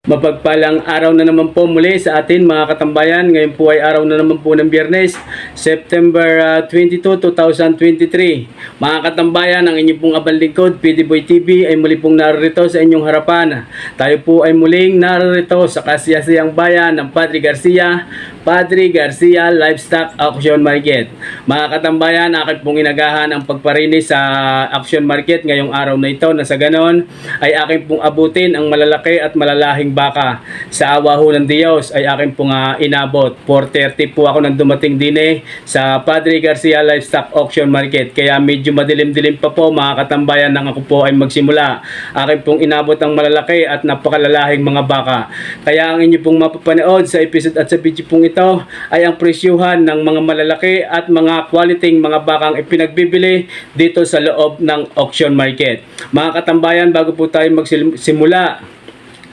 Mapagpalang araw na naman po muli sa atin mga katambayan. Ngayon po ay araw na naman po ng Biyernes, September 22, 2023. Mga katambayan, ang inyong pong abang lingkod, PDBoy TV, ay muli pong narito sa inyong harapan. Tayo po ay muling narito sa kasiyasiyang bayan ng Padre Garcia Livestock Auction Market. Mga katambayan, akin pong inagahan ang pagparinis sa auction market ngayong araw na ito, na sa ganon ay akin pong abutin ang malalaki at malalahing baka. Sa awa ho ng Diyos ay akin pong inabot. 4:30 po ako nang dumating din sa Padre Garcia Livestock Auction Market. Kaya medyo madilim-dilim pa po mga katambayan nang ako po ay magsimula. Akin pong inabot ang malalaki at napakalalahing mga baka. Kaya ang inyo pong mapapanood sa episode at sa video pong ito ay ang presyuhan ng mga malalaki at mga quality mga bakang ipinagbibili dito sa loob ng auction market. Mga katambayan, bago po tayo magsimula,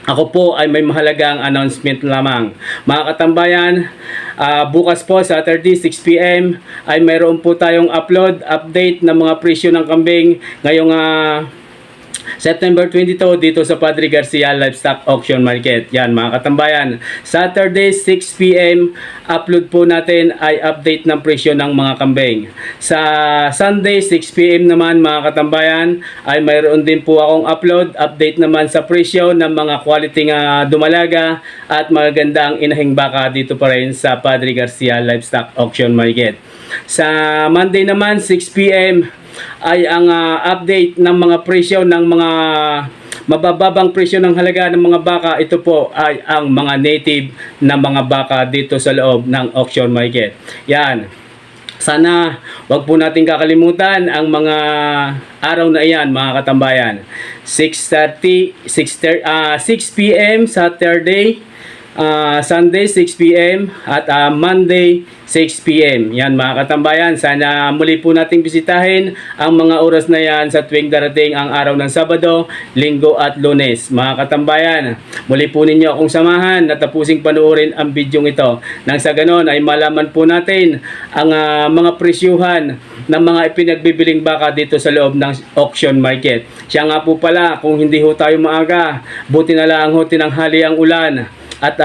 ako po ay may mahalagang announcement lamang. Mga katambayan, bukas po Saturday 6 PM ay mayroon po tayong update ng mga presyo ng kambing ngayong September 22 dito sa Padre Garcia Livestock Auction Market. Yan mga katambayan. Saturday 6 PM upload po natin ay update ng presyo ng mga kambing. Sa Sunday 6 PM naman mga katambayan ay mayroon din po akong update naman sa presyo ng mga quality dumalaga at magagandang inahing baka dito pa rin sa Padre Garcia Livestock Auction Market. Sa Monday naman 6 PM ay ang update ng mga presyo ng mga mabababang presyo ng halaga ng mga baka. Ito po ay ang mga native na mga baka dito sa loob ng auction market. Yan. Sana wag po natin kakalimutan ang mga araw na iyan mga katambayan. 6 PM Saturday, Sunday 6 PM at Monday 6 PM. Yan mga katambayan, sana muli po nating bisitahin ang mga oras na yan sa tuwing darating ang araw ng Sabado, Linggo at Lunes. Mga katambayan, muli po ninyo akong samahan na tapusing panoorin ang bidyong ito. Nang sa ganon ay malaman po natin ang mga presyuhan ng mga ipinagbibiling baka dito sa loob ng auction market. Siya nga po pala, kung hindi ho tayo maaga, buti na lang ho tinanghali ang ulan at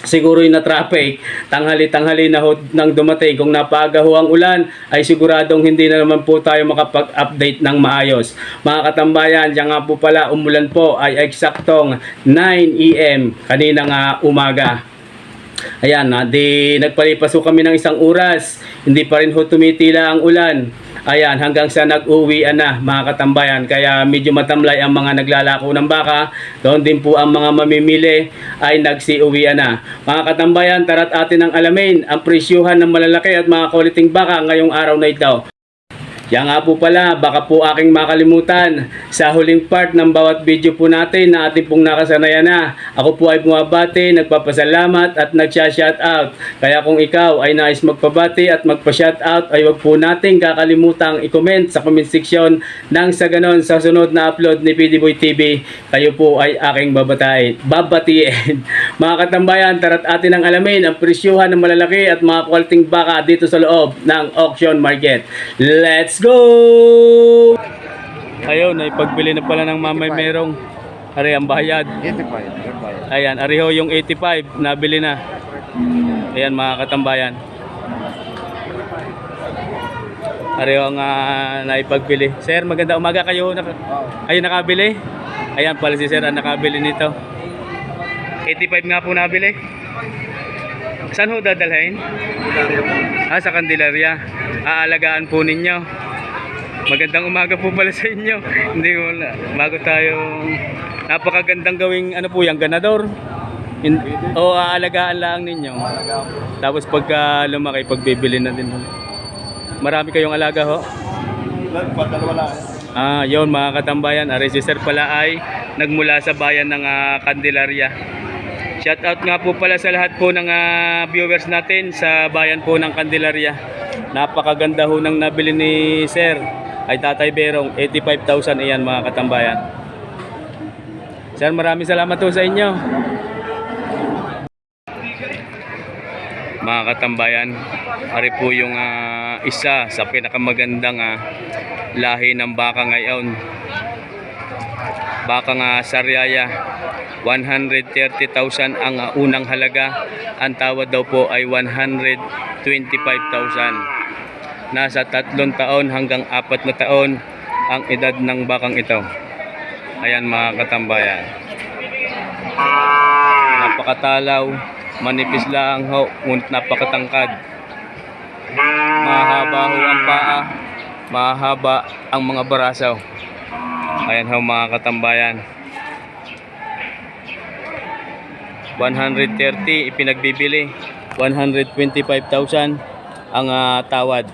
siguro yung na traffic, tanghali na ho nang dumating. Kung napaaga ho ang ulan, ay siguradong hindi na naman po tayo makapag-update ng maayos. Mga katambayan, diyan nga po pala umulan po ay eksaktong 9 AM kaninang umaga. Ayan, nagpalipas ho kami ng isang oras, hindi pa rin ho tumitila ang ulan. Ayan, hanggang sa nag-uwian na mga katambayan. Kaya medyo matamlay ang mga naglalako ng baka. Doon din po ang mga mamimili ay nagsiuwian na. Mga katambayan, tara't atin ang alamin ang presyuhan ng malalaki at mga quality baka ngayong araw na ito. Yan nga po pala, baka po aking makalimutan sa huling part ng bawat video po natin na ating pong nakasanayan na. Ako po ay bumabati, nagpapasalamat at nagsha-shoutout. Kaya kung ikaw ay nais magpabati at magpa-shoutout ay wag po nating kakalimutang i-comment sa comment section. Nang sa ganon, sa sunod na upload ni PDBoy TV, kayo po ay aking babatiin. Mga katambayan, tara't atin ang alamin ang presyuhan ng malalaki at mga quality baka dito sa loob ng auction market. Let's go! Ayun, ipagbili na pala ng mamay merong ari ang bayad. 85. Ayan, ariho yung 85 nabili na. Ayan mga katambayan. Ariho ang naipagbili. Sir, maganda umaga kayo. Ayun, nakabili? Ayan pala si sir ang nakabili nito. 85 nga po nabili. Saan ho dadalhin? Sa Candelaria. Aalagaan po ninyo. Magandang umaga po pala sa inyo. Hindi ko bago tayo napakagandang gawing ano po yung ganador. O aalagaan lang ninyo. Tapos pagka lumaki pagbibili na din. Marami kayong alaga ho? Yun mga katambayan. Ari si sir pala ay nagmula sa bayan ng Candelaria. Shout out nga po pala sa lahat po ng viewers natin sa bayan po ng Candelaria. Napakaganda ho nang nabili ni sir ay Tatay Berong. 85,000 iyan mga katambayan. Sir, maraming salamat po sa inyo. Mga katambayan, ari po yung isa sa pinakamagandang lahi ng baka ngayon. Bakang Sariaya. 130,000 ang unang halaga. Ang tawad daw po ay 125,000. Nasa 3 taon hanggang 4 na taon ang edad ng bakang ito. Ayan mga katambayan. Napakatalaw, manipis lang ho, ngunit napakatangkad. Mahaba ho ang paa, mahaba ang mga barasaw. Ayan ho mga katambayan. 130 ipinagbibili, 125,000 ang tawad.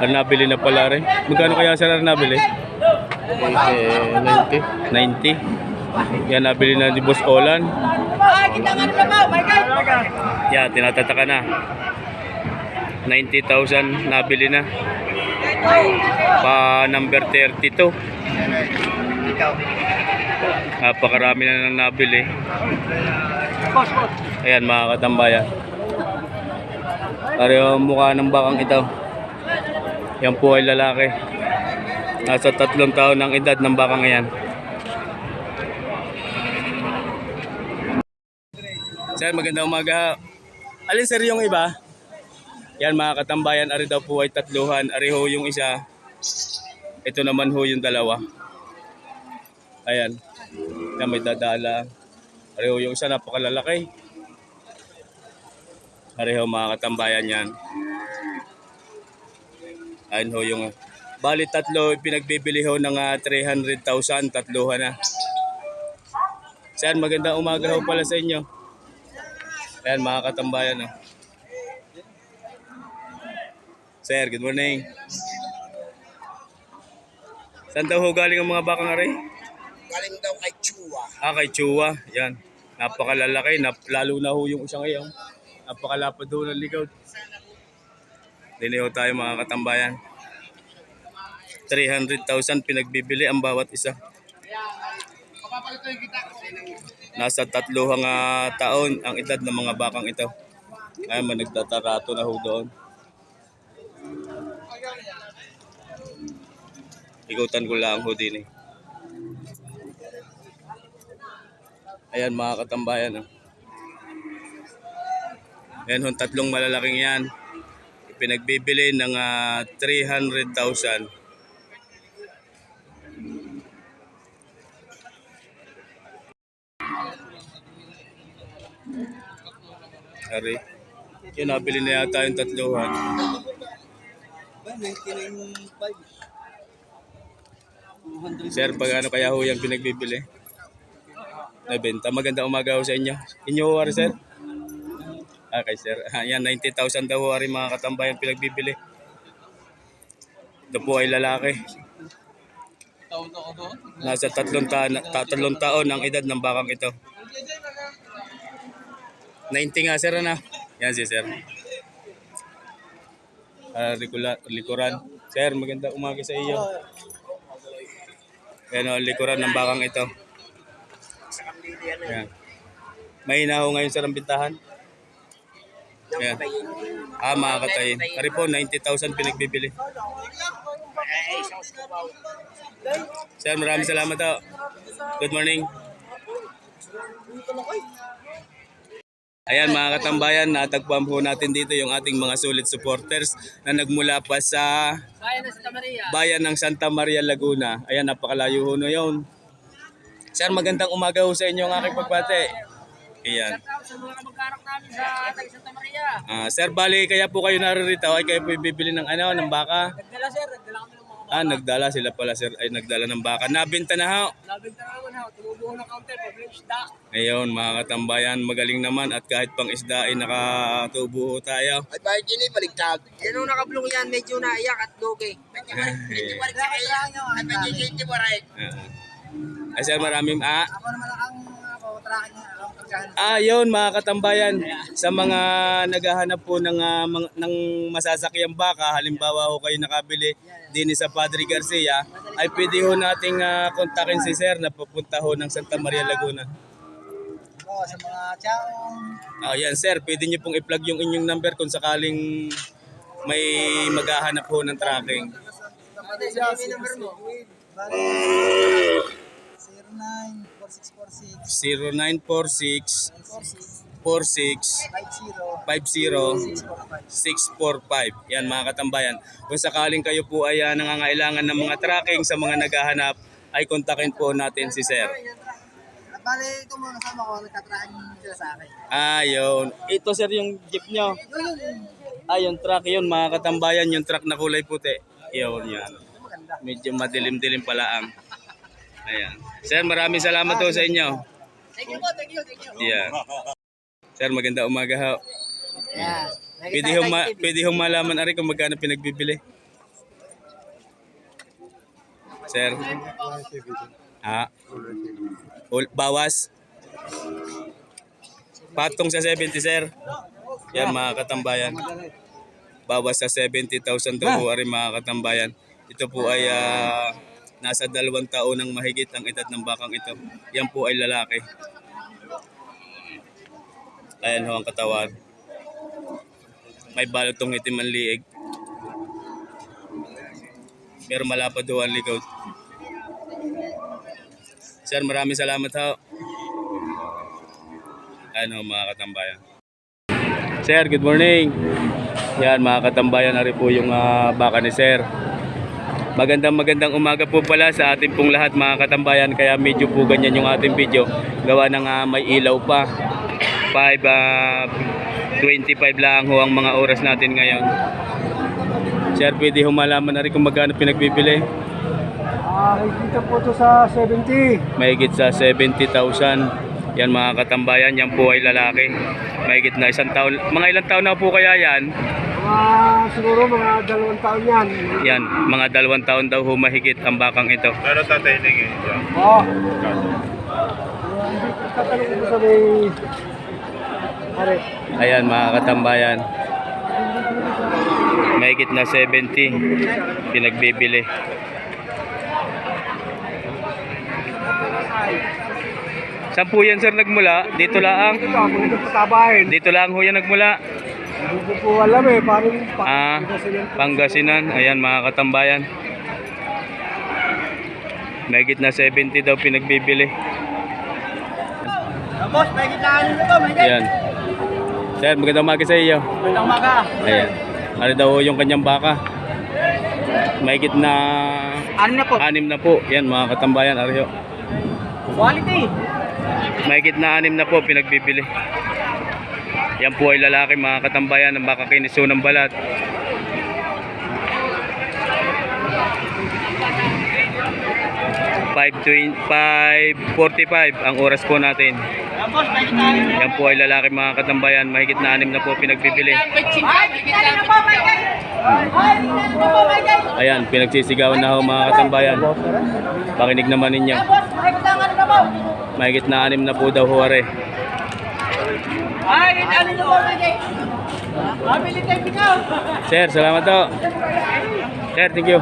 Nabili na pala rin. Magkano kaya sir nabili? 90. 90. Yan, nabili na ni Boss Olan. Yan, tinatataka na. 90,000 nabili na. Pa number 32. Napakarami na nang nabili. Ayan mga katambayan. Pareho mukha ng bakang ito. Yan po ay lalaki. Nasa 3 taon ang edad ng bakang yan. Sir, magandang umaga. Alin sir yung iba? Yan mga katambayan, ari daw po ay 3. Ari ho yung isa. Ito naman ho yung 2. Ayan. Yan may dadala. Ari ho yung isa, napakalalaki. Ari ho mga katambayan yan. Ayan ho yung bali 3 pinagbibili ho ng 300,000, 3 na. Sir, magandang umaga ho pala sa inyo. Ayan mga katambayan. Sir, good morning. Saan daw ho galing ang mga bakang aray? Galing daw kay Chua. Kay Chua. Yan. Napakalalaki. Lalo na ho yung isa ngayon. Napakalapad ho ng likod. Dili ho tayo mga katambayan. 300,000 pinagbibili ang bawat isa. Nasa 3 taon ang edad ng mga bakang ito. Ay, nagtatarato na ho doon. Ikutan ko lang ho din eh. Ayan mga katambayan. Ayan ho, 3 malalaking yan. Pinagbibili ng 300,000. Ari. Yun, nabili na yata yung 3. 99.5. Sir, pag ano kaya ho yung pinagbibili? Nabenta. Maganda umaga ho sa inyo. Inyo ho, ari, sir? Okay, sir. Ayan, 90,000 daw ho, ari, mga katambayan pinagbibili. Ito po ay lalaki. Nasa 3 taon ang edad ng bakang ito. 90 nga, sir, na. Yan si sir. Likuran. Sir, maganda umaga sa iyo. Yan o, likuran ng bakang ito. Yan. Mahina ho ngayon sir ang bintahan. Yan. Mga katayin. Kari po, 90,000 pinagbibili. Sir, maraming salamat ho. Good morning. Ayan mga katambayan, natagpuan po natin dito yung ating mga solid supporters na nagmula pa sa bayan ng Santa Maria, Laguna. Ayan, napakalayo ho na yun. Sir, magandang umaga ho sa inyo ang aking pagbate. Ayan. Sa mga kamag-anak namin sa Santa Maria. Sir, bali kaya po kayo naririto ay kayo po bibili ng baka? Nagdala sir, nagdala kami ng mga Nagdala sila pala sir, ay nagdala ng baka. Nabenta na ho. Nabenta naman ha, tumubuho ng counter, pabili isda. Ayun, mga katambayan, magaling naman at kahit pang isda ay nakatubo tayo. Ay bakit yun baligtad? Yan yung nakablong yan, medyo naiyak at lugi. Ay sir, maraming Ako naman ang tracking niya, ang pagkahan. yun mga katambayan, sa mga naghahanap po ng masasakyang baka, halimbawa ho kayo nakabili din sa Padre Garcia, ay pwede ho nating kontakin si sir na pupunta ho ng Santa Maria, Laguna. Sa mga tsaong. Yan sir, pwede nyo pong i-plug yung inyong number kung sakaling may maghahanap ho ng tracking. Siya, may number mo. Bale, 094646 0946 46 50 645. Yan mga katambayan. Kung sakaling kayo po ay nangangailangan ng mga tracking sa mga naghahanap, ay kontakin po natin si Sir. Bale, ito mga kasama ko, nagtatracking sila sa akin. Ayun. Ito sir yung jeep nyo. Yung truck yun mga katambayan, yung truck na kulay puti. Yun yan. Medyo madilim-dilim pala ang. Ayan. Sir, maraming salamat po sa inyo. Thank you po, thank you. Yeah. Sir, maganda umaga ho. Yeah. Pwede hong malaman ari kung magkano pinagbibili. Sir. Bawas. Patong sa 70 sir. Yan mga katambayan. Bawas sa 70,000 daw po ari mga katambayan. Ito po ay nasa 2 taon ng mahigit ang edad ng bakang ito. Yan po ay lalaki. Ayan ho ang katawan. May balot tong itim ang liig. Pero malapad ho ang likod. Sir, maraming salamat ho. Ayan ho mga katambayan. Sir, good morning. Yan mga katambayan, ari po yung baka ni Sir. Magandang umaga po pala sa ating pong lahat mga katambayan. Kaya medyo po ganyan yung ating video. Gawa ng may ilaw pa. 5:25 lang ho ang mga oras natin ngayon. Sir, pwede humalaman na rin kung magkano pinagbibili. Dito po ito sa 70. Mahigit sa 70,000. Yan mga katambayan, yan po ay lalaki. Mahigit na 1 taon. Mga ilang taon na po kaya yan? Siguro mga 2 taon yan. Yan, mga 2 taon daw ho mahigit ang bakang ito. Pero tatay ningin dyan. Oo. Tatanong ko sa may... Are. Ayan mga katambayan. Mahigit na 70 pinagbibili. Saan po yan sir nagmula? Dito lang? Ito, ako ito patabahin. Dito lang ho yan nagmula? Hindi ko po alam eh. Parang Pangasinan. Ayan mga katambayan. Mahigit na 70 daw pinagbibili. Boss, may gitaan nito. Ayan. Sir, magandang umaga sa iyo. Magandang umaga. Ayan. Ano daw yung kanyang baka? Mahigit na... Ano na po? 6 na po. Yan mga katambayan. Ariyo. Quality. Mahigit na 6 na po pinagbibili. Yan po ay lalaki mga katambayan ng baka kiniso ng balat. $5:45 ang oras po natin. Boss, may gitaan nito. Yan po ay lalaki mga katambayan. Mahigit na 6 na po pinagbibili. Ayan, pinagsisigawan na ho mga katambayan. Pakinig naman ninyo. Mahigit na 6 na po daw huwari. Sir, salamat to. Sir, thank you.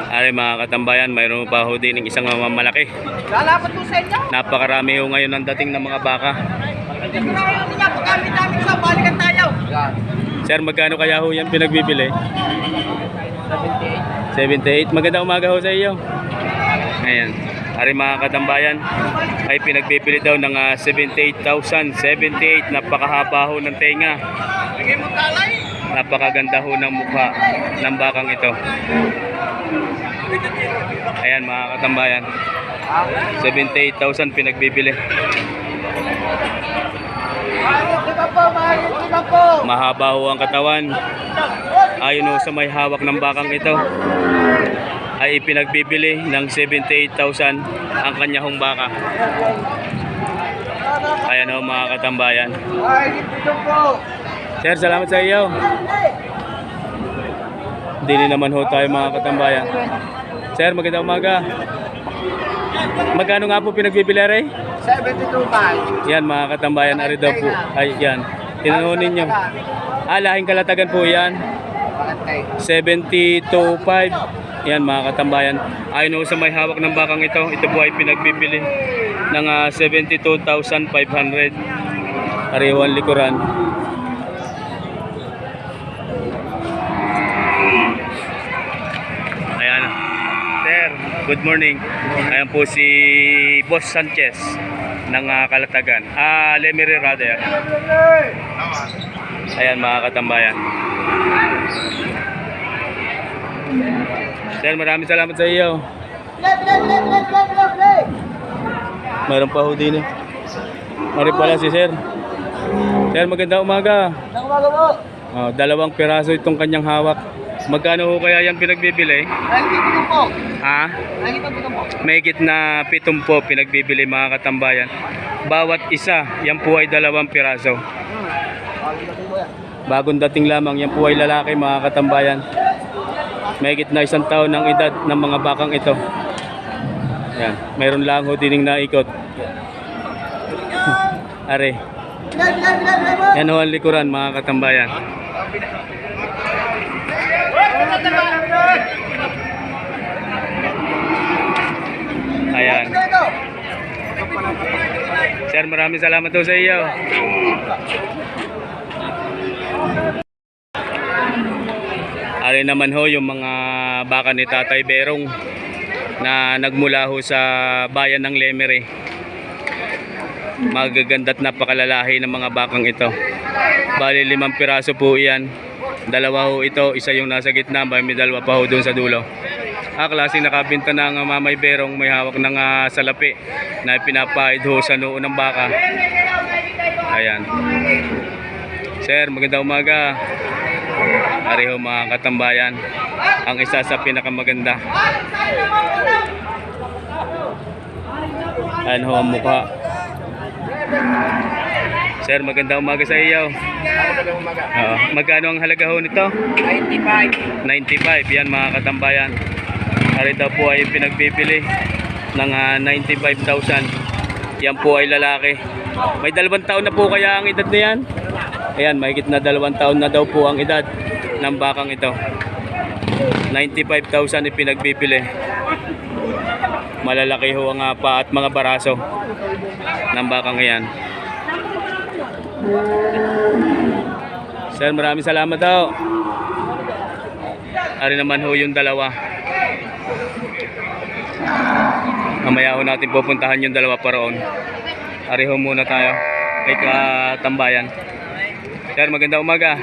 Ay mga katambayan, mayroon pa ho din ng isang malaki. Lalapat po sa inyo. Napakarami ho ngayon ang dating ng mga baka. Hindi ko na kayo niya. Pagkamit namin sa balikan tayo. Sir, magkano kaya ho yan pinagbibili? 78. Magandang umaga ho sa iyo. Ayan. Ari mga katambayan, ay pinagbibili daw ng 78,000. 78. Napakahaba ho ng tenga. Bigay mo talay. Napakaganda ho ng mukha ng bakang ito. Ayan mga katambayan. 78,000 pinagbibili. Mahaba ho ang katawan. Ayon ho sa may hawak ng bakang ito, ay ipinagbibili ng 78,000 ang kanyang baka. Ayan ho mga katambayan. Sir, salamat sa iyo. Dili naman ho tayo mga katambayan. Sir, magandang umaga. Magkano nga po pinagbibili rin? 72.5. Yan mga katambayan, ari daw po. Ay, yan. Tinanong ninyo. Lahing kalatagan po yan. 72.5. Yan mga katambayan. Ayon ho sa may hawak ng bakang ito, ito po ay pinagbibili ng 72,500. Ariwan likuran. Good morning. Ayan po si Boss Sanchez ng Kalatagan. Lemery rather. Ayan mga katambayan. Sir, maraming salamat sa iyo. Meron pa ho din eh. Mari pala si Sir. Sir, magandang umaga. Dalawang piraso itong kanyang hawak. Magkano ho kaya yan pinagbibili? Ha? Mahigit na 7 po pinagbibili mga katambayan. Bawat isa, yan po ay 2 piraso. Bagong dating lamang, yan po ay lalaki mga katambayan. Mahigit na 1 taon ng edad ng mga bakang ito. Yan, mayroon lang ho dining naikot. Are. Yan ho ang likuran mga katambayan. Ayan. Sir, maraming salamat po sa iyo. Ari naman ho yung mga baka ni Tatay Berong na nagmula ho sa bayan ng Lemery. Magaganda't napakalalahi ng mga bakang ito. Bali 5 piraso po iyan. 2 ho ito, isa yung nasa gitna, may 2 pa ho doon sa dulo. Klaseng nakabinta ng Mamay Berong, may hawak ng salapi na pinapahid ho sa noo ng baka. Ayan. Sir, magandang umaga. Ari ho mga katambayan, ang isa sa pinakamaganda. Ayan ho ang mukha. Sir, magandang umaga sa iyo. Magkano ang halaga ho nito? 95. 95, yan mga katambayan. Arito po ay pinagbibili ng 95,000. Yan po ay lalaki. May 2 taon na po kaya ang edad na yan? Ayan, mahigit na 2 taon na daw po ang edad ng bakang ito. 95,000 ipinagbibili. Malalaki ho ang pa at mga baraso ng bakang iyan. Sir, maraming salamat daw. Ari naman ho yung 2. Mamaya ho natin pupuntahan yung 2 pa roon. Ari ho muna tayo kay katambayan. Sir, magandang umaga.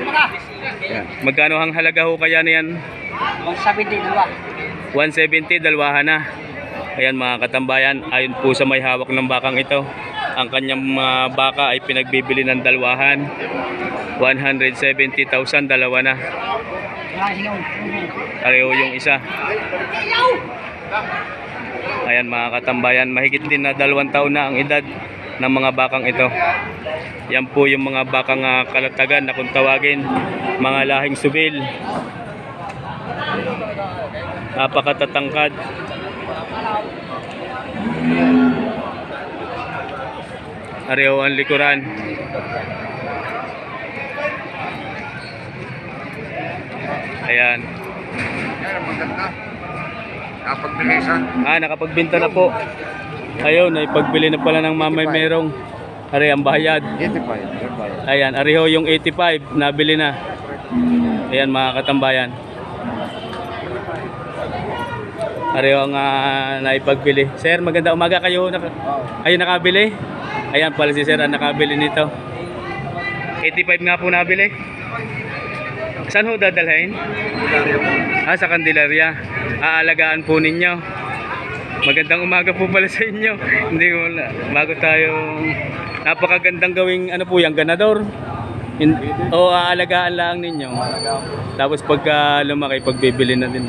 Magkano ang halaga ho kaya niyan? 170, 2 na. Ayan mga katambayan, ayon po sa may hawak ng bakang ito, ang kanyang baka ay pinagbibili ng 2. 170,000, 2 na. Pareho yung isa. Ayan mga katambayan, mahigit din na 2 taon na ang edad ng mga bakang ito. Yan po yung mga bakang Kalatagan na kung tawagin, mga lahing subil. Napakatatangkad. Pareho ang likuran. Ayan. Nakapagbenta na po. Ayun, ipagbili na pala ng Mamay Berong. Ari ang bayad. 85. Ayan, ari ho yung 85, nabili na. Ayan mga katambayan. Ari ho ang naipagbili. Sir, magandang umaga kayo. Ayun, nakabili. Ayan pala si Sir ang nakabili nito. 85 nga po nabili. Saan ho dadalhin? Sa Candelaria. Aalagaan po ninyo. Magandang umaga po pala sa inyo. Hindi ko bago tayo, napakagandang gawing ano po yung ganador. O aalagaan lang ninyo. Tapos pagka lumaki, pagbibili na din.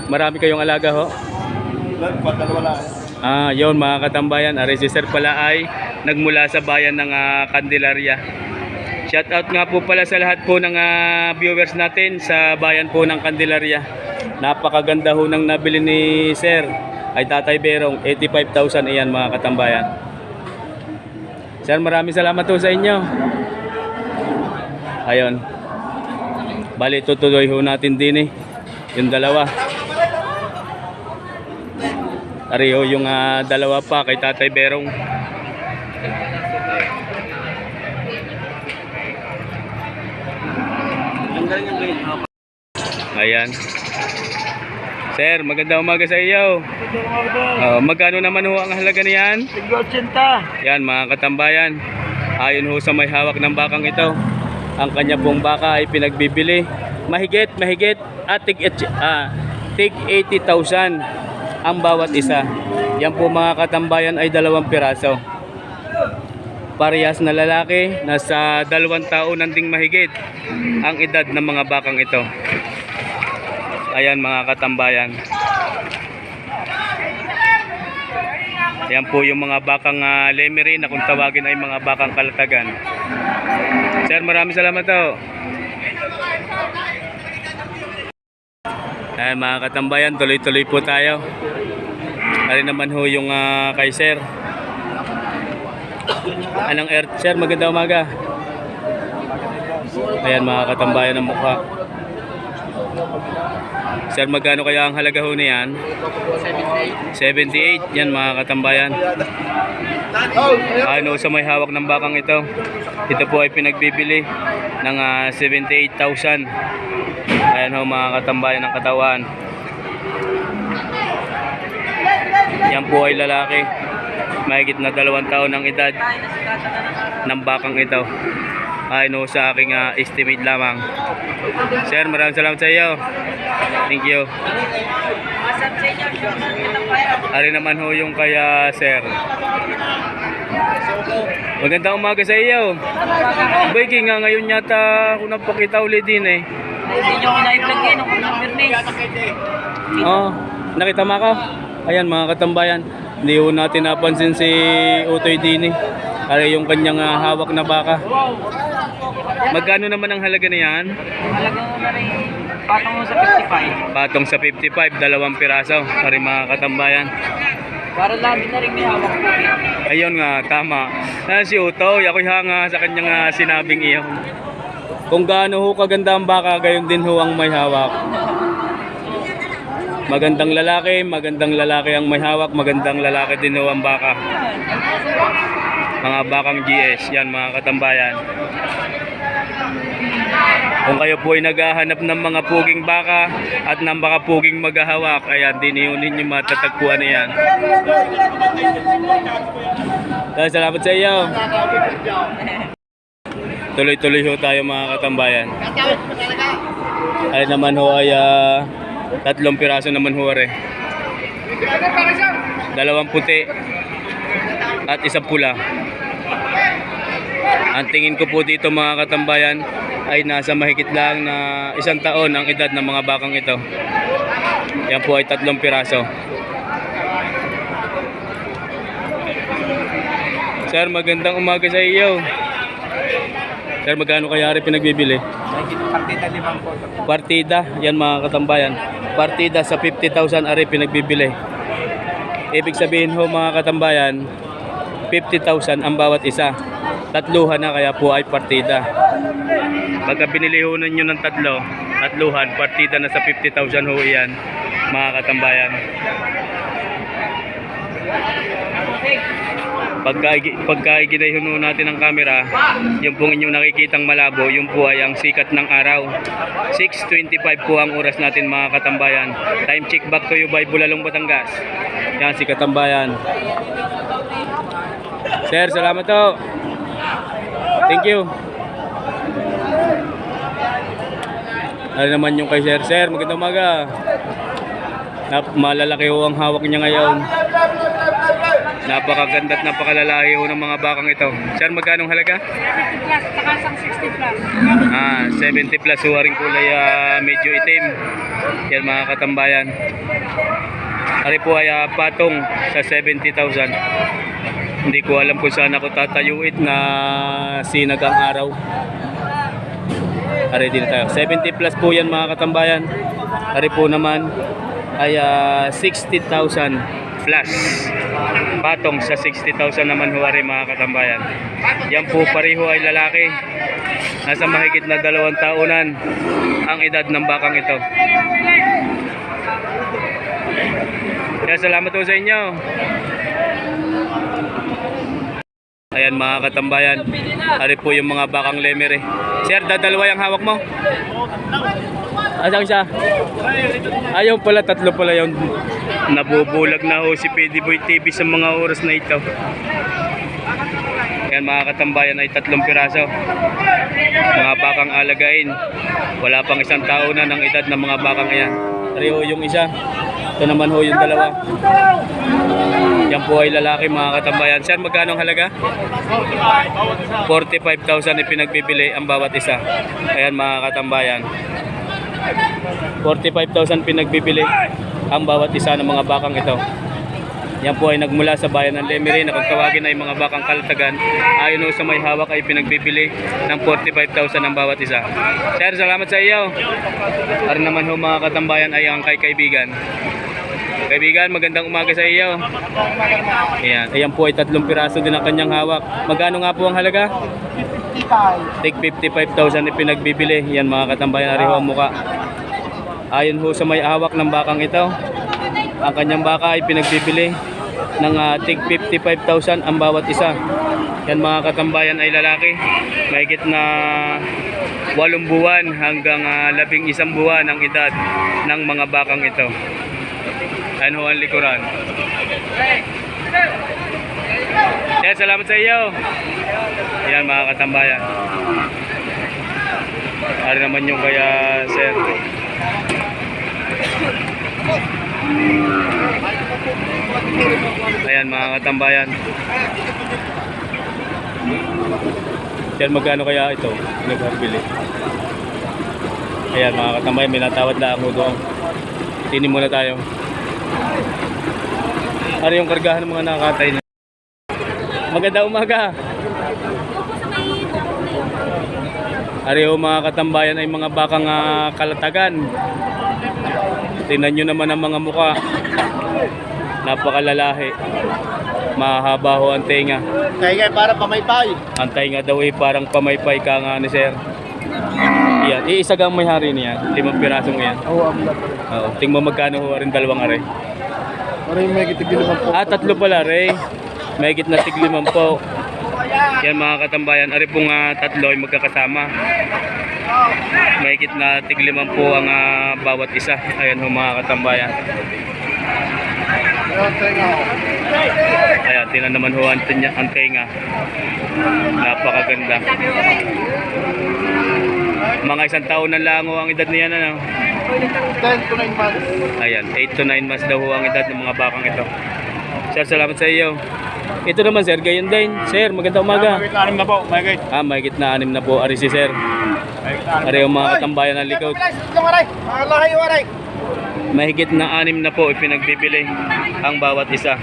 Marami kayong alaga ho? Yun mga katambayan. Ari si Sir pala ay nagmula sa bayan ng Candelaria. Shout out nga po pala sa lahat po ng viewers natin sa bayan po ng Candelaria. Napakaganda ho ng nabili ni Sir ay Tatay Berong, 85,000 iyan mga katambayan. Sir, maraming salamat po sa inyo. Ayun. Bali, tutuloy ho natin din yung 2. Ariho yung 2 pa kay Tatay Berong. Ayan. Sir, magandang umaga sa iyo. Magkano naman ho ang halaga niyan? 80. Yan mga katambayan. Ayon ho sa may hawak ng bakang ito, ang kanya pong baka ay pinagbibili. Mahigit at tig 80,000 ang bawat isa. Yan po mga katambayan ay 2 piraso. Parehas na lalaki, nasa 2 taon ding mahigit ang edad ng mga bakang ito. Ayan mga katambayan. Yan po yung mga bakang lemery na kung tawagin ay mga bakang kalatagan. Sir, maraming salamat po. Ayan mga katambayan, tuloy-tuloy po tayo. Ari naman ho yung kay Sir. Anong earth? Sir, magandang umaga. Ayan mga katambayan ng mukha. Sir, magkano kaya ang halaga ho niyan? 78. Yan mga katambayan. Ano sa may hawak ng bakang ito? Ito po ay pinagbibili ng 78,000. Ayan ho mga katambayan ng katawan. Yan po ay lalaki. Mahigit na 2 taon ang edad ng bakang ito. Ayon sa aking estimate lamang. Sir, maraming salamat sa iyo. Thank you. Ari naman ho yung kaya Sir. Magandang umaga sa iyo. Baking nga ngayon yata ako napakita ulit din eh. Hindi nyo ako na-vlog eh, nung unang Bernes. Oh, nakita mo ako? Ayan mga katambayan. Hindi ho natin napansin si Utoy Dini. Ari yung kanyang hawak na baka. Magkano naman ang halaga niyan? Halaga mo na rin, patong mo sa 55. Patong sa 55, 2 piraso. Ari mga katambayan. Para labi na rin may hawak po eh. Ayun nga, tama. Si Utoy, ako'y hanga sa kanyang sinabing iyon. Kung gaano ho kaganda ang baka, gayon din ho ang may hawak. Magandang lalaki ang may hawak, magandang lalaki din ho ang baka. Mga bakang GS, yan mga katambayan. Kung kayo po ay naghahanap ng mga puging baka at ng baka puging maghahawak, ayan, diniyunin nyo matatagpuan na yan. Salamat sa iyo. Tuloy-tuloy ho tayo mga katambayan. Ay naman ho ay 3 piraso naman ho are. 2 puti at 1 pula. Ang tingin ko po dito mga katambayan ay nasa mahigit lang na 1 taon ang edad ng mga bakang ito. Yan po ay 3 piraso. Sir, magandang umaga sa iyo. Sir, magkano kaya rin pinagbibili? Partida 5 po. Partida, yan mga katambayan. Partida sa 50,000 ari pinagbibili. Ibig sabihin ho mga katambayan, 50,000 ang bawat isa. 3 na kaya po ay partida. Pagka binili ho ninyo ng 3, partida na sa 50,000 ho yan mga katambayan. Pagka iginayuno natin ang camera, yung pong inyong nakikitang malabo, yung po ay ang sikat ng araw. 6:25 po ang oras natin mga katambayan. Time check back to you by Bulalong, Batangas. Yan si katambayan. Sir, salamat to. Thank you. Ano naman yung kay Sir? Sir, magandang umaga. Malalaki ho ang hawak niya ngayon. Napakaganda at napakalalahi ho ng mga bakang ito. Sir, magkano halaga? 70 plus, takasang 60 plus. 70 plus ho ring kulay medyo itim. Yan mga katambayan. Ari po ay patong sa 70,000. Hindi ko alam kung saan ako tatayuit na sinag ang araw. Ari dito tayo. 70 plus po yan mga katambayan. Ari po naman ay 60,000 plus. Patong sa 60,000 naman ho ari mga katambayan. Yan po pareho ay lalaki. Nasa mahigit na 2 taonan ang edad ng bakang ito. Kaya salamat po sa inyo. Ayan mga katambayan. Ari po yung mga bakang lemery. Sir, dadalawa yung hawak mo? Asa isa? Ayaw pala, tatlo pala yung nabubulag na ho si PD Boy TV sa mga oras na ito. Yan mga katambayan ay 3 piraso. Mga bakang alagain. Wala pang 1 taon na ng edad ng mga bakang yan. Pareho yung isa. Ito naman ho yung dalawa. Yan po ay lalaki mga katambayan. Sir, magkano ang halaga? 45,000 ipinagbibili ang bawat isa. Ayan mga katambayan. 45,000 pinagbibili ang bawat isa ng mga bakang ito. Yan po ay nagmula sa bayan ng Lemery na kung tawagin ay mga bakang kalatagan. Ayon ho sa may hawak ay pinagbibili ng 45,000 ang bawat isa. Sir, salamat sa iyo. Para naman ho mga katambayan ay ang kay kaibigan. Kaibigan, magandang umaga sa iyo. Ayan, ayan po ay 3 piraso din ang kanyang hawak. Magkano nga po ang halaga? 55,000 ipinagbibili. Yan mga katambayan, ariho ang muka. Ayon ho sa may hawak ng bakang ito, ang kanyang baka ay pinagbibili ng tig 55,000 ang bawat isa. Yan mga katambayan ay lalaki. Mahigit na 8 buwan hanggang 11 buwan ang edad ng mga bakang ito. Ano ho ang likuran? Yan, salamat sa iyo. Yan mga katambayan. Ari naman yung kaya sir. Ayan mga katambayan. Yan, magkano kaya ito? Nagbili. Ayan mga katambayan, may natawad na ako doon. Tinin muna tayo. Ano yung kargahan ng mga nakakatay na? Magandang umaga. Ariho mga katambayan ay mga bakang kalatagan. Tingnan nyo naman ang mga muka. Napakalalahi. Mahaba ho ang tenga. Kaya para pamaypay. Ang tenga daw ay parang pamaypay ka nga ni sir. Yan, iisagang may hari niya. 5 pirasong yan. Oo, ang lahat. Oo, tingmo magkano ho rin 2 are. Para yung may kitigil naman po. 3 pala re. May gitna tig 5 po. Yan mga katambayan, ari pong 3 ay magkakasama. May gitna tig 5 po ang bawat isa. Ayan ho mga katambayan. Ayan, tinan naman ho ang tenga. Napakaganda. Mga 1 taon na lang ho ang edad niyan, ano? 10 to 9 months. Ayan, 8 to 9 months daw ho ang edad ng mga bakang ito. Sir, salamat sa iyo. Ito naman sir, gayon din. Sir, magandang umaga. May 6 na po, may gate. May gitna 6 na po. Ari si sir. Ari ang mga katambayan ng likod. Mahigit na 6 na po ipinagbibili ang bawat isa.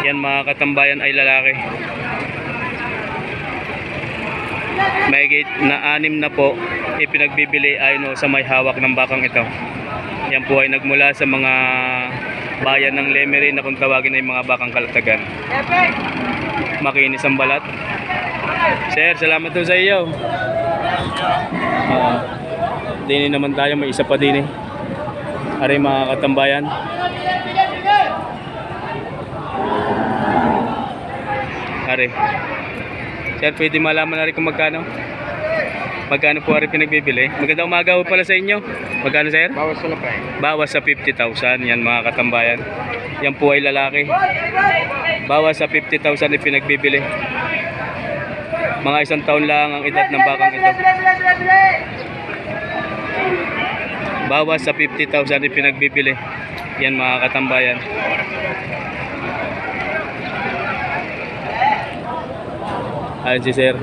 Yan mga katambayan ay lalaki. Mahigit na 6 na po ipinagbibili ayon sa may hawak ng bakang ito. Yan po ay nagmula sa mga bayan ng Lemery na kung tawagin ay mga bakang kalatagan. Makinis ang balat. Sir, salamat po sa iyo. Dini naman tayo, may isa pa din eh. Ari mga katambayan. Ari. Sir, pwede malaman na rin kung magkano? Magkano po ari pinagbibili? Magandang umaga po pala sa inyo. Magkano sir? Bawas sa lapay. Bawas sa 50,000. Yan mga katambayan. Yan po ay lalaki. Bawas sa 50,000 ipinagbibili. Mga 1 taon lang ang edad ng bakang ito. Bawas sa 50,000 ipinagbibili. Yan mga katambayan. Ayun si sir.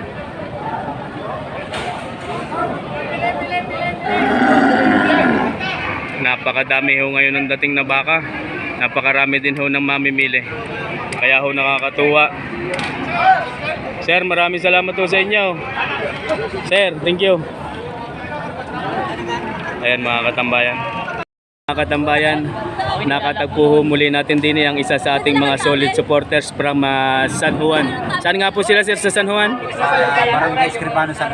Napakadami ho ngayon ng dating na baka. Napakarami din ho ng mamimili. Kaya ho nakakatuwa. Sir, maraming salamat ho sa inyo. Sir, thank you. Ayan mga katambayan. Mga katambayan, nakatagpo ho muli natin din ang isa sa ating mga solid supporters from San Juan. Saan nga po sila sir sa San Juan? Parang Escribano sa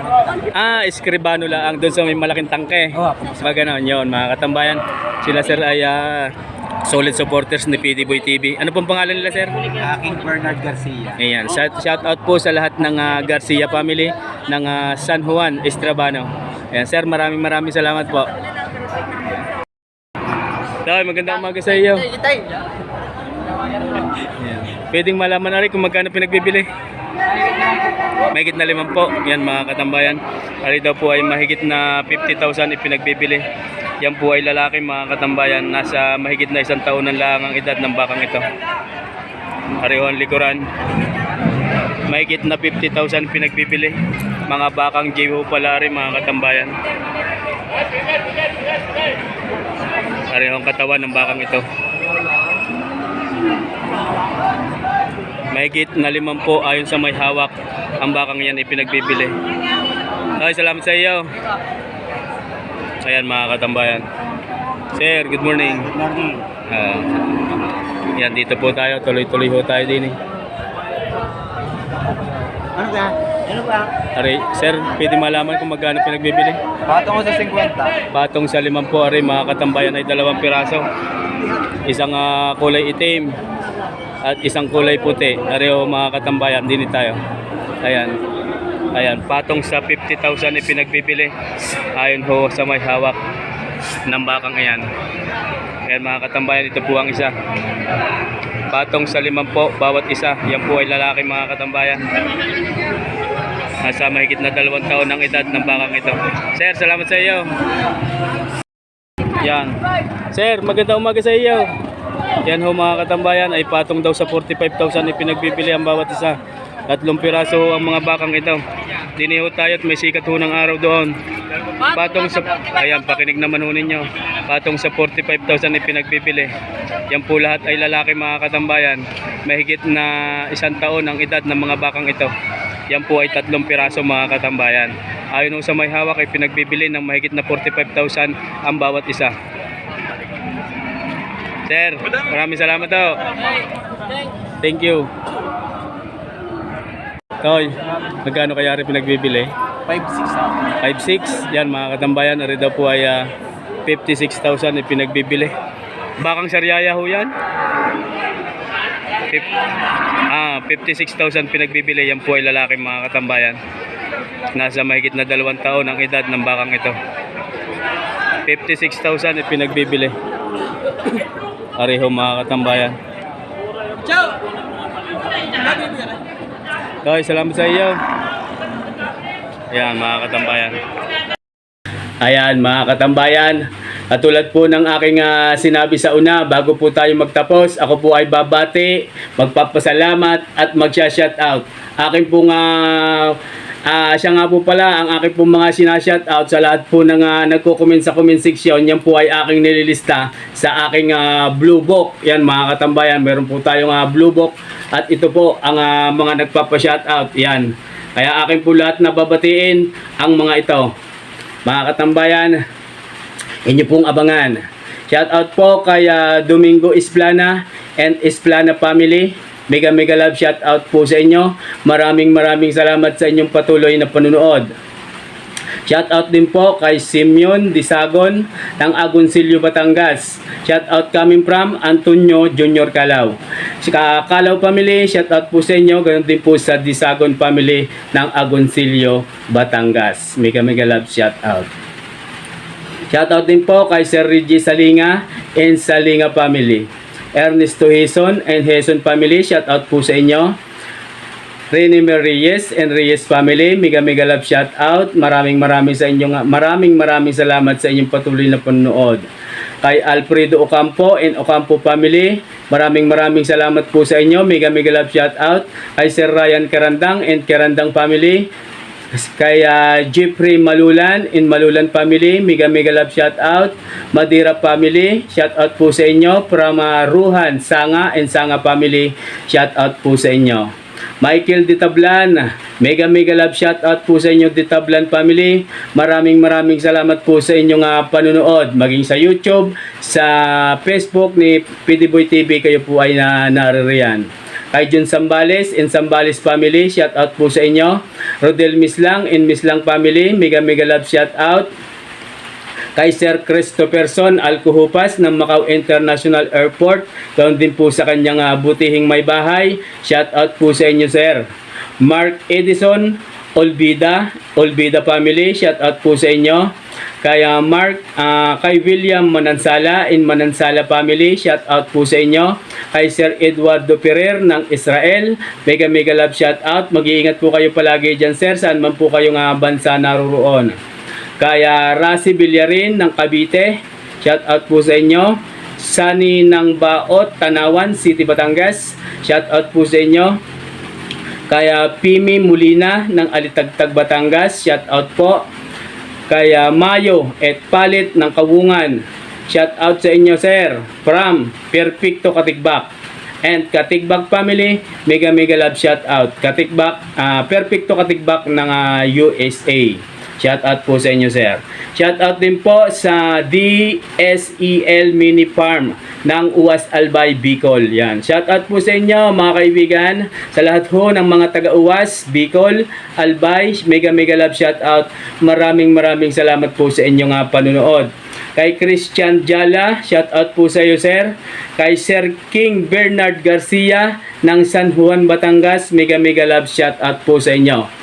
Escribano lang doon sa may malaking tangke. Mga ganon yun mga katambayan. Sila sir ay solid supporters ni PD Boy TV. Ano pong pangalan nila sir? King Bernard Garcia. Ayan, shout out po sa lahat ng Garcia family ng San Juan, Escribano. Ayan sir, maraming salamat po. Tay, magandang umaga sa iyo. Itay. Yan. Pwedeng malaman na rin kung magkano pinagbibili. Mahigit na 5 po. Yan mga katambayan. Ari daw po ay mahigit na 50,000 ipinagbibili. Yan po ay lalaki mga katambayan. Nasa mahigit na 1 taon na lang ang edad ng bakang ito. Arihon likuran. Mahigit na 50,000 pinagbibili. Mga bakang Jeho pala rin mga katambayan. Arihong katawan ng bakang ito. Mahigit na 5 po ayon sa may hawak ang bakang yan ipinagbibili. Ay, salamat sa iyo. Ayan mga katambayan. Sir, good morning. Good morning. Yan, dito po tayo. Tuloy-tuloy ho tayo din eh. Ano ka? Ano ba? Aray, sir, pwede malaman kung magkano pinagbibili? Patong ko sa 50. Patong sa 5 po, aray, mga katambayan ay 2 piraso. Isang kulay itim at isang kulay puti. Aray ho mga katambayan, din tayo. Ayan. Ayan, patong sa 50,000 ipinagbibili. Ayon ho sa may hawak ng bakang ayan. Ayan mga katambayan, ito po ang isa. Patong sa 5 po, bawat isa. Yan po ay lalaki mga katambayan. Nasa mahigit na 2 taon ang edad ng bakang ito. Sir, salamat sa iyo. Yan. Sir, magandang umaga sa iyo. Yan ho mga katambayan, ay patong daw sa 45,000 ipinagbibili ang bawat isa. 3 piraso ang mga bakang ito. Diniho tayo at may sikat ho ng araw doon. Patong sa, ayan, pakinig naman ho ninyo. Patong sa 45,000 ipinagbibili. Yan po lahat ay lalaki mga katambayan. Mahigit na 1 taon ang edad ng mga bakang ito. Yan po ay 3 piraso mga katambayan. Ayon ho sa may hawak ay pinagbibili ng mahigit na 45,000 ang bawat isa. Sir, maraming salamat ho. Thank you. Toy, magkano kaya rin pinagbibili? 5-6 na. 5.6. Yan mga katambayan, ari daw po ay 56,000 ipinagbibili. Bakang Sariaya ho yan? 56,000 pinagbibili. Yan po ay lalaki mga katambayan. Nasa mahigit na 2 taon ang edad ng bakang ito. 56,000 ipinagbibili. Ari ho mga katambayan. Okay, salamat sa iyo. Ayan mga katambayan. Ayan mga katambayan. Katulad po ng aking sinabi sa una, bago po tayo magtapos, ako po ay babati, magpapasalamat at magsha-shoutout. Akin pong siya nga po pala ang aking pong mga sinashoutout sa lahat po ng nagko-comment sa comment section. Yan po ay aking nililista sa aking blue book. Yan mga katambayan, meron po tayong blue book at ito po ang mga nagpapa-shoutout. Yan. Kaya akin po lahat nababatiin ang mga ito. Mga katambayan, inyo pong abangan. Shoutout po kay Domingo Esplana and Esplana family. Mega love shoutout po sa inyo. Maraming salamat sa inyong patuloy na panunood. Shoutout din po kay Simeon Disagon ng Agoncillo, Batangas. Shoutout coming from Antonio Junior Calao. Calao family, shoutout po sa inyo. Ganoon din po sa Disagon family ng Agoncillo, Batangas. Mega love shoutout. Shoutout din po kay Sir Reggie Salinga and Salinga family. Ernesto Hezon and Hezon family, shoutout po sa inyo. Rene Reyes and Reyes family, mega love shoutout. Maraming salamat sa inyong patuloy na panonood. Kay Alfredo Ocampo and Ocampo family, maraming salamat po sa inyo. Mega love shoutout. Kay Sir Ryan Karandang and Karandang family. Kay Jeffrey Malulan in Malulan family, mega love shoutout. Madira family, shoutout po sa inyo. From Ruhan, Sanga and Sanga family, shoutout po sa inyo. Michael Ditablan, mega love shoutout po sa inyo Ditablan family. Maraming salamat po sa inyong panunood, maging sa YouTube, sa Facebook ni PDBoy TV, kayo po ay naririyan. Kay Jun Sambales and Sambales family, shoutout po sa inyo. Rodel Mislang and Mislang family, mega love shoutout. Kay Sir Christopherson Alcohupas ng Macau International Airport, doon din po sa kanyang butihing may bahay, shoutout po sa inyo sir. Mark Edison Olbida family, shout out po sa inyo. Kay Mark, kay William Manansala in Manansala family, shout out po sa inyo. Kay Sir Eduardo Ferrer ng Israel, mega love shout out. Mag-iingat po kayo palagi dyan sir, saan man po kayong bansa naroroon. Kaya Rasi Villarin ng Cavite, shout out po sa inyo. Sunny ng Baot, Tanawan City, Batangas, shout out po sa inyo. Kaya Pimi Molina ng Alitagtag, Batangas, shout out po. Kaya Mayo et Palit ng Kawungan, shout out sa inyo sir, from Perfecto Katigbak. And Katigbak family, mega love shout out. Katigbak, Perfecto Katigbak ng USA. Shout out po sa inyo sir. Shout out din po sa DSEL Mini Farm ng Uwas Albay, Bicol. Yan. Shout out po sa inyo mga kaibigan, sa lahat ho ng mga taga-Uwas, Bicol, Albay, mega love shout out. Maraming salamat po sa inyong panunood. Kay Christian Jala, shout out po sa iyo sir. Kay Sir King Bernard Garcia ng San Juan, Batangas, mega love shout out po sa inyo.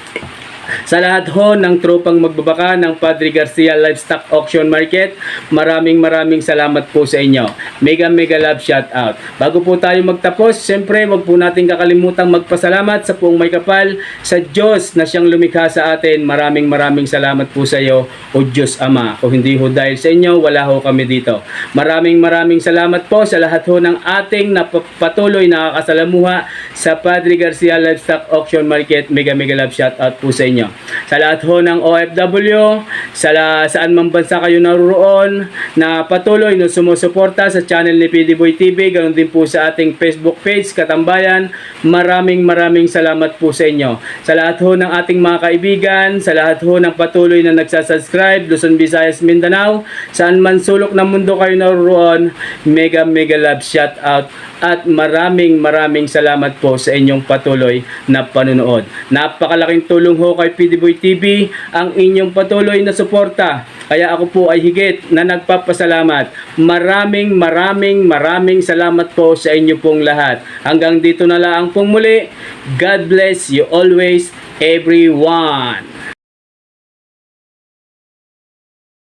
Sa lahat ho ng tropang magbabaka ng Padre Garcia Livestock Auction Market, maraming salamat po sa inyo. Mega love shout out. Bago po tayo magtapos, siyempre wag po natin kakalimutang magpasalamat sa Puong May Kapal, sa Diyos na siyang lumikha sa atin. Maraming salamat po sa iyo, o Diyos Ama. Kung hindi ho dahil sa inyo, wala ho kami dito. Maraming salamat po sa lahat ho ng ating patuloy na nakakasalamuha sa Padre Garcia Livestock Auction Market. Mega love shout out po sa inyo. Sa lahat ho ng OFW, saan man bansa kayo naroon, na patuloy na sumusuporta sa channel ni PD Boy TV, ganoon din po sa ating Facebook page, Katambayan. Maraming salamat po sa inyo. Sa lahat ho ng ating mga kaibigan, sa lahat ho ng patuloy na nagsasubscribe, Luzon, Visayas, Mindanao, saan man sulok ng mundo kayo naroon, mega love shout out. At maraming salamat po sa inyong patuloy na panunood. Napakalaking tulong ho kay PD Boy TV ang inyong patuloy na suporta. Kaya ako po ay higit na nagpapasalamat. Maraming salamat po sa inyo pong lahat. Hanggang dito na lang pong muli. God bless you always, everyone.